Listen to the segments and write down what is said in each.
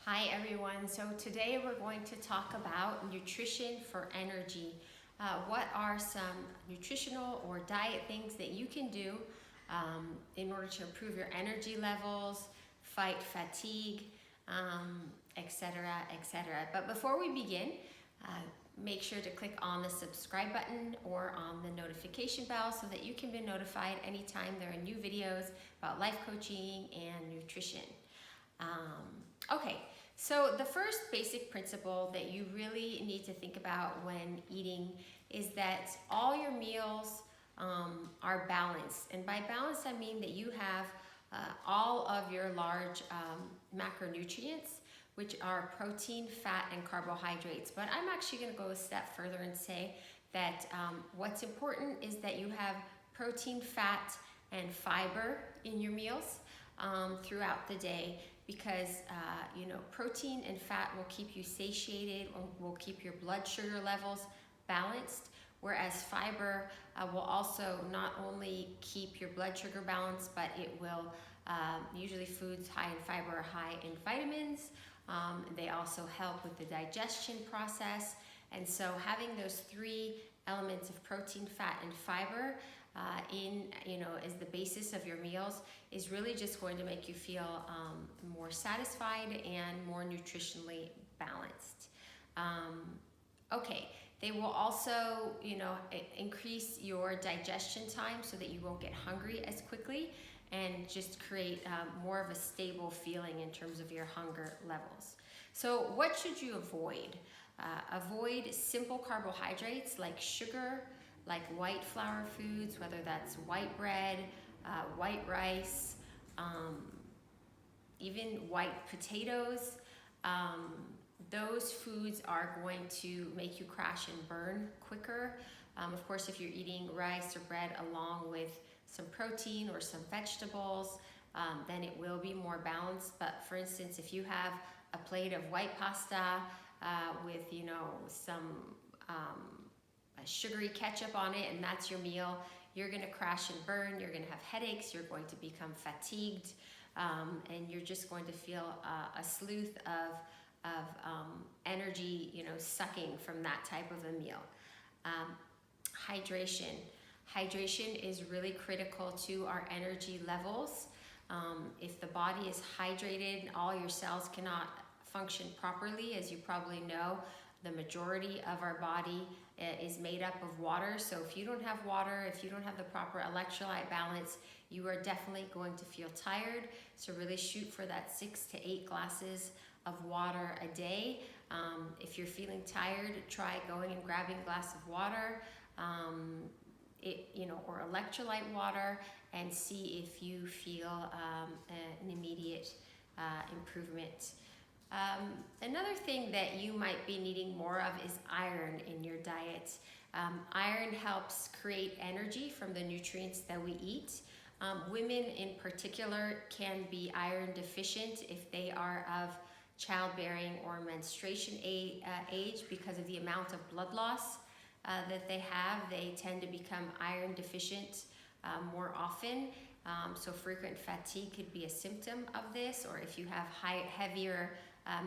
Hi everyone, so today we're going to talk about nutrition for energy. What are some nutritional or diet things that you can do in order to improve your energy levels, fight fatigue, etc., etc. But before we begin, uh, make sure to click on the subscribe button or on the notification bell so that you can be notified anytime there are new videos about life coaching and nutrition. Okay, so the first basic principle that you really need to think about when eating is that all your meals are balanced. And by balanced, I mean that you have all of your large macronutrients, which are protein, fat, and carbohydrates. But I'm actually going to go a step further and say that what's important is that you have protein, fat, and fiber in your meals throughout the day, because protein and fat will keep you satiated, will keep your blood sugar levels balanced, whereas fiber will also not only keep your blood sugar balanced, but it will, usually foods high in fiber are high in vitamins. They also help with the digestion process, and so having those three elements of protein, fat, and fiber as the basis of your meals is really just going to make you feel more satisfied and more nutritionally balanced. They will also, increase your digestion time so that you won't get hungry as quickly and just create more of a stable feeling in terms of your hunger levels. So what should you avoid? Avoid simple carbohydrates like sugar, like white flour foods, whether that's white bread, white rice, even white potatoes. Those foods are going to make you crash and burn quicker. Of course, if you're eating rice or bread along with some protein or some vegetables, then it will be more balanced. But for instance, if you have a plate of white pasta with some sugary ketchup on it, and that's your meal, you're going to crash and burn, you're going to have headaches, you're going to become fatigued, and you're just going to feel a sleuth of energy, sucking from that type of a meal. Hydration is really critical to our energy levels. If the body is hydrated, all your cells cannot function properly. As you probably know, the majority of our body is made up of water. So if you don't have water, if you don't have the proper electrolyte balance, you are definitely going to feel tired. So really shoot for that 6 to 8 glasses of water a day. If you're feeling tired, try going and grabbing a glass of water, or electrolyte water, and see if you feel an immediate improvement. Another thing that you might be needing more of is iron in your diet. Iron helps create energy from the nutrients that we eat. Women in particular can be iron deficient if they are of childbearing or menstruation age because of the amount of blood loss that they have. They tend to become iron deficient more often. So frequent fatigue could be a symptom of this, or if you have heavier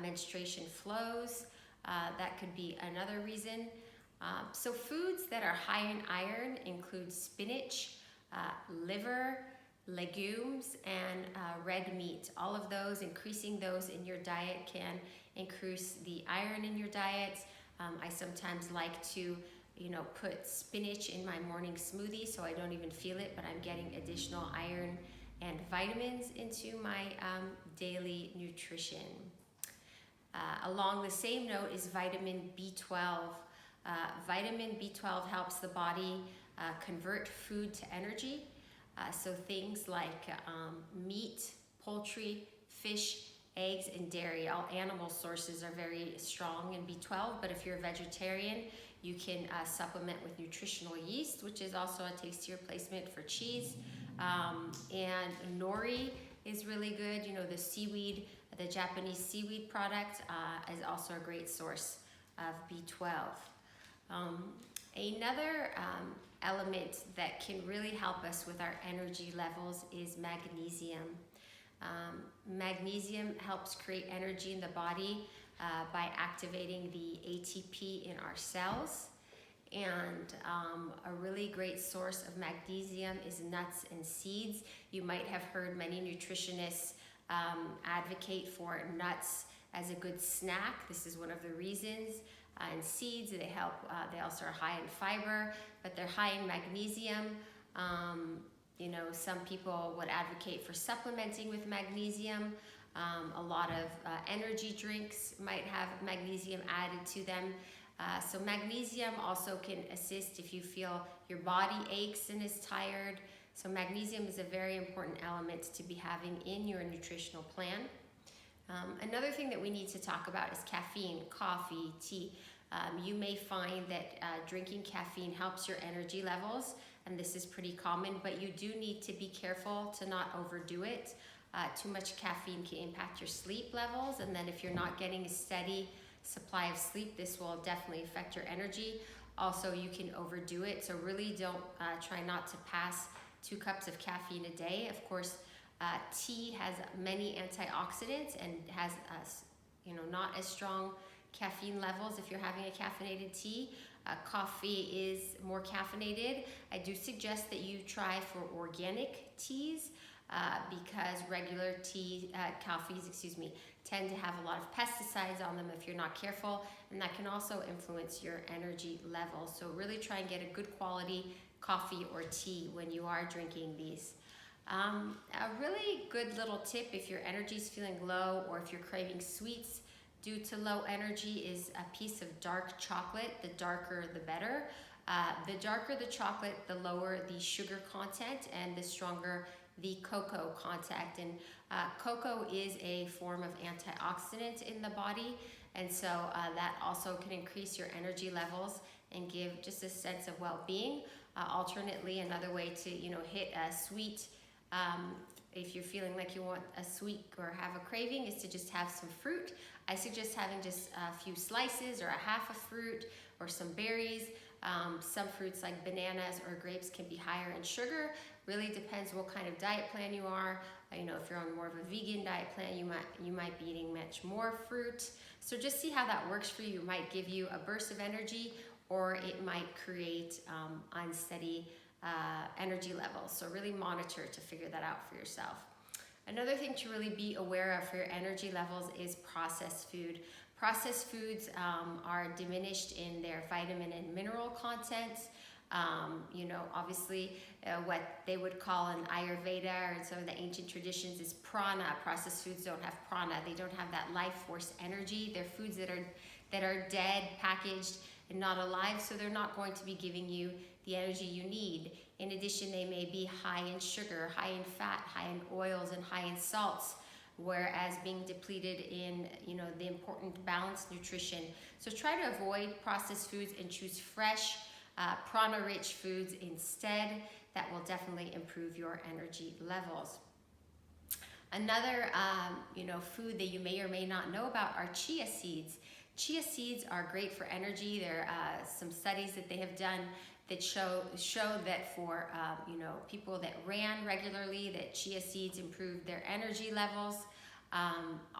menstruation flows, that could be another reason. So foods that are high in iron include spinach, liver, legumes, and red meat. All of those, increasing those in your diet can increase the iron in your diet. I sometimes like to put spinach in my morning smoothie so I don't even feel it, but I'm getting additional iron and vitamins into my daily nutrition. Along the same note is vitamin B12. Vitamin B12 helps the body convert food to energy. So things like meat, poultry, fish, eggs, and dairy, all animal sources are very strong in B12, but if you're a vegetarian, you can supplement with nutritional yeast, which is also a tastier replacement for cheese. And nori is really good. The seaweed, the Japanese seaweed product is also a great source of B12. Another element that can really help us with our energy levels is magnesium. Magnesium helps create energy in the body by activating the ATP in our cells. And a really great source of magnesium is nuts and seeds. You might have heard many nutritionists advocate for nuts as a good snack. This is one of the reasons. And seeds, they help. They also are high in fiber, but they're high in magnesium. Some people would advocate for supplementing with magnesium. A lot of energy drinks might have magnesium added to them. So magnesium also can assist if you feel your body aches and is tired. So magnesium is a very important element to be having in your nutritional plan. Another thing that we need to talk about is caffeine, coffee, tea. You may find that drinking caffeine helps your energy levels, and this is pretty common, but you do need to be careful to not overdo it. Too much caffeine can impact your sleep levels, and then if you're not getting a steady supply of sleep, this will definitely affect your energy. Also, you can overdo it, so really don't try not to pass 2 cups of caffeine a day. Of course, tea has many antioxidants and has not as strong caffeine levels if you're having a caffeinated tea. Coffee is more caffeinated. I do suggest that you try for organic teas because regular coffees, tend to have a lot of pesticides on them if you're not careful, and that can also influence your energy levels. So really try and get a good quality coffee or tea when you are drinking these. A really good little tip if your energy is feeling low or if you're craving sweets due to low energy is a piece of dark chocolate. The darker the better. The darker the chocolate, the lower the sugar content and the stronger the cocoa content. And cocoa is a form of antioxidant in the body, and so that also can increase your energy levels and give just a sense of well-being. Alternately, another way to hit a sweet, if you're feeling like you want a sweet or have a craving, is to just have some fruit. I suggest having just a few slices or a half a fruit or some berries. Some fruits like bananas or grapes can be higher in sugar. Really depends what kind of diet plan you are. If you're on more of a vegan diet plan, you might be eating much more fruit. So just see how that works for you. It might give you a burst of energy, or it might create unsteady energy levels. So really monitor to figure that out for yourself. Another thing to really be aware of for your energy levels is processed food. Processed foods are diminished in their vitamin and mineral contents. Obviously what they would call in Ayurveda or in some of the ancient traditions is prana. Processed foods don't have prana. They don't have that life force energy. They're foods that are dead, packaged, and not alive, so they're not going to be giving you the energy you need. In addition, they may be high in sugar, high in fat, high in oils, and high in salts, whereas being depleted in the important balanced nutrition. So try to avoid processed foods and choose fresh, prana-rich foods instead. That will definitely improve your energy levels. Another food that you may or may not know about are chia seeds. Chia seeds are great for energy. There are some studies that they have done that show that for people that ran regularly, that chia seeds improve their energy levels.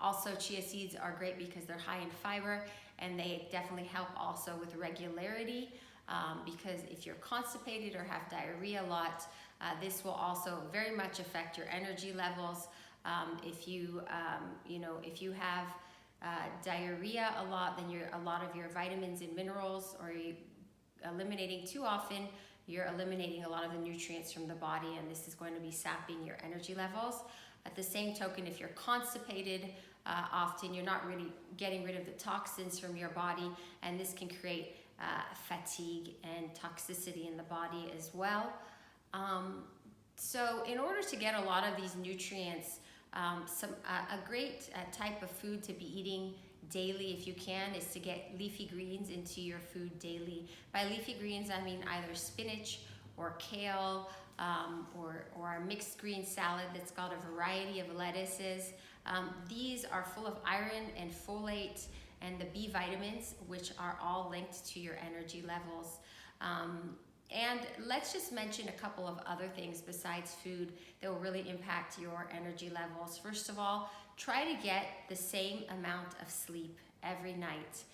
Also, chia seeds are great because they're high in fiber, and they definitely help also with regularity. Because if you're constipated or have diarrhea a lot, this will also very much affect your energy levels. If you have diarrhea a lot, then a lot of your vitamins and minerals, or you eliminating too often, you're eliminating a lot of the nutrients from the body, and this is going to be sapping your energy levels. At the same token, if you're constipated, often you're not really getting rid of the toxins from your body, and this can create fatigue and toxicity in the body as well. So in order to get a lot of these nutrients, a great type of food to be eating daily, if you can, is to get leafy greens into your food daily. By leafy greens, I mean either spinach or kale, or a mixed green salad that's got a variety of lettuces. These are full of iron and folate and the B vitamins, which are all linked to your energy levels. And let's just mention a couple of other things besides food that will really impact your energy levels. First of all, try to get the same amount of sleep every night.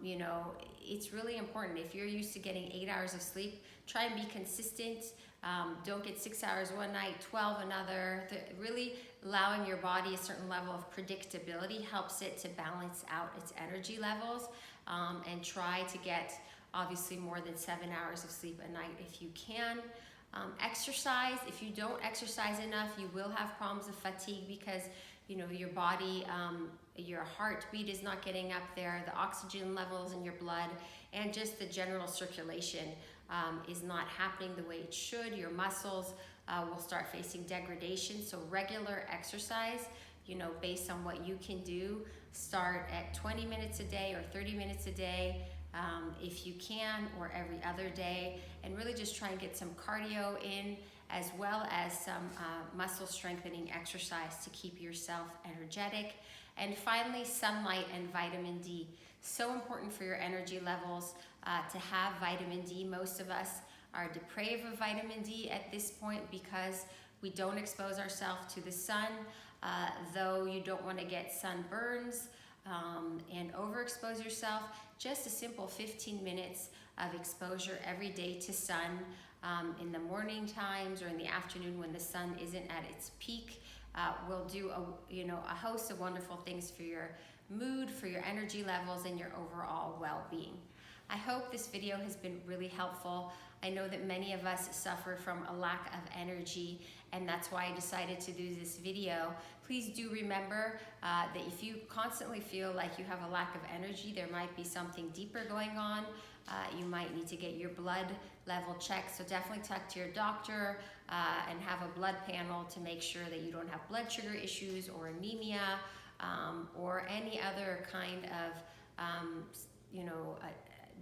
You know, it's really important. If you're used to getting 8 hours of sleep, try and be consistent. Don't get 6 hours one night, 12 another. Really allowing your body a certain level of predictability helps it to balance out its energy levels, and try to get obviously more than 7 hours of sleep a night if you can. Exercise. If you don't exercise enough, you will have problems with fatigue because you know your body, your heartbeat is not getting up there, the oxygen levels in your blood, and just the general circulation is not happening the way it should. Your muscles will start facing degradation. So regular exercise, you know, based on what you can do, start at 20 minutes a day or 30 minutes a day. If you can, or every other day, and really just try and get some cardio in, as well as some muscle strengthening exercise to keep yourself energetic. And finally, sunlight and vitamin D. So important for your energy levels to have vitamin D. Most of us are deprived of vitamin D at this point because we don't expose ourselves to the sun, though you don't want to get sunburns and overexpose yourself. Just a simple 15 minutes of exposure every day to sun in the morning times or in the afternoon when the sun isn't at its peak will do a host of wonderful things for your mood, for your energy levels, and your overall well-being. I hope this video has been really helpful. I know that many of us suffer from a lack of energy, and that's why I decided to do this video. Please do remember that if you constantly feel like you have a lack of energy, there might be something deeper going on. You might need to get your blood level checked, so definitely talk to your doctor and have a blood panel to make sure that you don't have blood sugar issues or anemia or any other kind of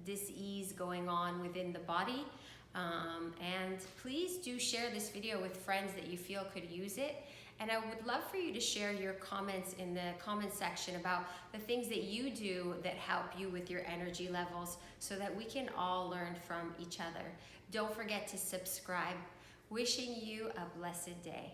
disease going on within the body. And please do share this video with friends that you feel could use it. And I would love for you to share your comments in the comment section about the things that you do that help you with your energy levels so that we can all learn from each other. Don't forget to subscribe. Wishing you a blessed day.